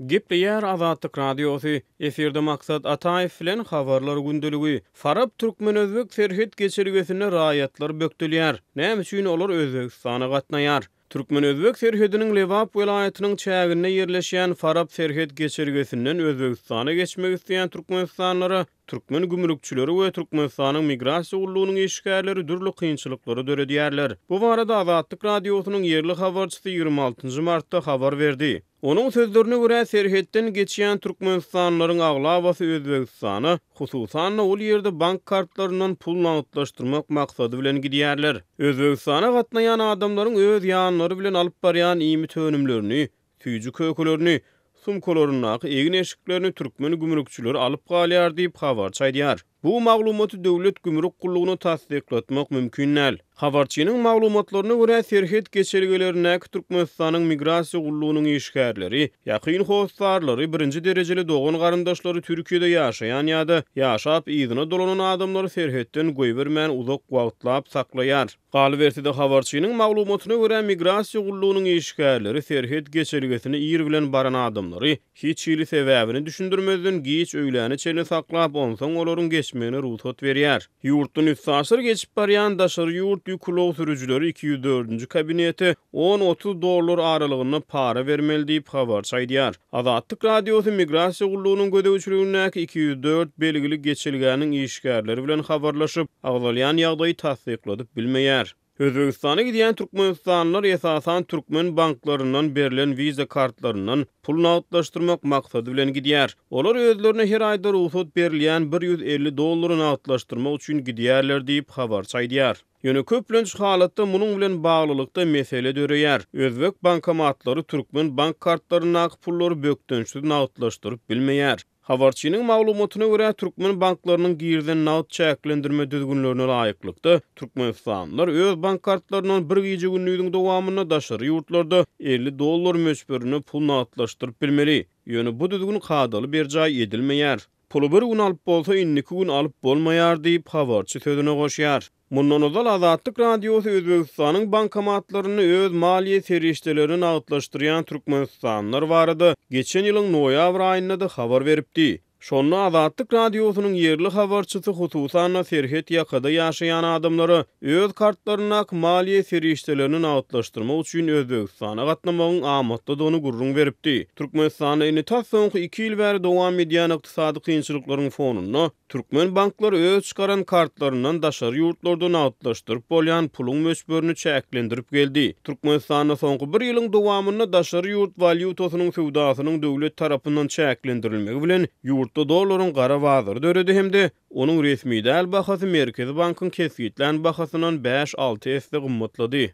Gepleýär Azatlyk Radiosu. Eferde maksat Ataýew bilen habarlar gündüligi. Farab türkmen özbek serhet geçirgesine raýatlar bökdülýär. Näme üçin olar Özbegistana gatnaýar? Türkmen özbek serhediniň Lewap welaýatynyň çägine ýerleşýän Farab serhet geçirgesinden Özbegistana geçmek isleýän türkmenistanlara türkmen gümrükçüleri we Türkmenistanyň migrasiýa gullugynyň işgärleri dürli kynçylyklary döredýärler. Bu barada Azatlyk Radiosynyň ýerli habarçysy 26 martda habar berdi. Onun sözlerine görä serhetden geçýän türkmenistanlaryň aglabasy Özbegistana, hususan ol ýerde bank kartlaryndan pul nagdlaşdyrmak maksady bilen gidýärler. Özbegistana gatnaýan adamlaryň öz ýanlary bilen alyp barýan ýymy tönümlerini, tüýjü kökelerini, sumkalaryny, egin eşiklerini türkmen gümrükçüleri alyp galýar diýip habar çaýdýar. Bu maglumaty döwlet gümrük gullugyny tasdiklatmak mümkin näl. Habarçynyň maglumatlaryna görä serhet geçirgelerine Türkmenistanyň migrasiýa gullugynyň işgärleri, ýakyn howstarlary, birinji derejeli dogan garandaşlary Türkiýede ýaşaýan ýa-da ýaşap ýygyna dolanan adamlary serhetden goýbermän uzak wagtlap saklaýar. Galy berdi habarçynyň maglumatyna görä migrasiýa gullugynyň işgärleri serhet geçirgesine ýer bilen baran adamlary hiç ýyly sebäbini düşündirmezden giç öýläni çene saklap onsoň olaryň geçmegine ruhsat berýär. Ýurtdan 3 asyr geçip barýan daşary ýurt ýüklüw sürüjüleri 204-nji kabineti $10-30 aralygyny para bermeli diýip habar çaýdýar. Azatlyk Radiosu migrasiýa gullugynyň gödäwçiligindäki 204 belgili geçilgäniň işgärleri bilen habarlaşyp, agzalýan ýagdaýy tasdikladyp bilmeýär. Özbegistana gidýän türkmenistanlylar esasan türkmen banklarynyň berilen wiza kartlarynyň pul nagdlaşdyrmak maksady bilen gidýär. Olar özlerine her aýda ruhsat berilýän $150 nagdlaşdyrmak üçin gidýärler diýip habar çaýdýar. Ýöne köplenç halatda munyň bilen baglylykda mesele döreýär. Özbek bankamatlary türkmen bank kartlaryna pullary bökdönçsiz nagdlaşdyryp bilmeýär. Habarçynyň maglumatyna görä türkmen banklarynyň girden nagd çäklendirme düzgünlerine laýyklykda türkmenistanlylar öz bank kartlarynyň bir gije günlüğüň dowamyna daşary ýurtlarda $50 möçberini pul nagdlaşdyryp bilmeli. Ýöne bu düzgün kadaly berjaý edilmeýär. Pulu bir gün alyp bolsa, inniki gün alyp bolmaýar diýip habarçy sözüne goşýar. Mundan ozal Azatlyk Radiosu Özbegistanyň bankomatlaryny öz maliýe serişdelerini nagdlaşdyrýan türkmenistanlylar barada geçen ýylyň noýabr aýynda da habar beripdi. Şonu Azatlyk Radiosynyň ýerli habarçysy hususan serhet ýakada ýaşaýan adamlary öz kartlaryna maliýe serişdelerini nagdlaşdyrmak üçin Özbegistana gatnamagyň amatlygyny gurrun beripdi. Türkmenistana soňky 2 ýyl bäri dowam edýän ykdysady kynçylyklaryň fonuna türkmen banklary öz çykaran kartlaryndan daşary ýurtlarda nagdlaşdyryp bolýan puluň möçberini çäklendirip geldi. Türkmenistana soňky 1 ýylyň dowamyna daşary ýurt valyutasynyň sowdasynyň döwlet tarapyndan çäklendirilmegi bilen ýurtda dolaryň gara bazyry döredi hemde onuň resmi däl bahasy Merkezi Bankyň kesgitlän bahasyndan 5-6 esse gymmatlady.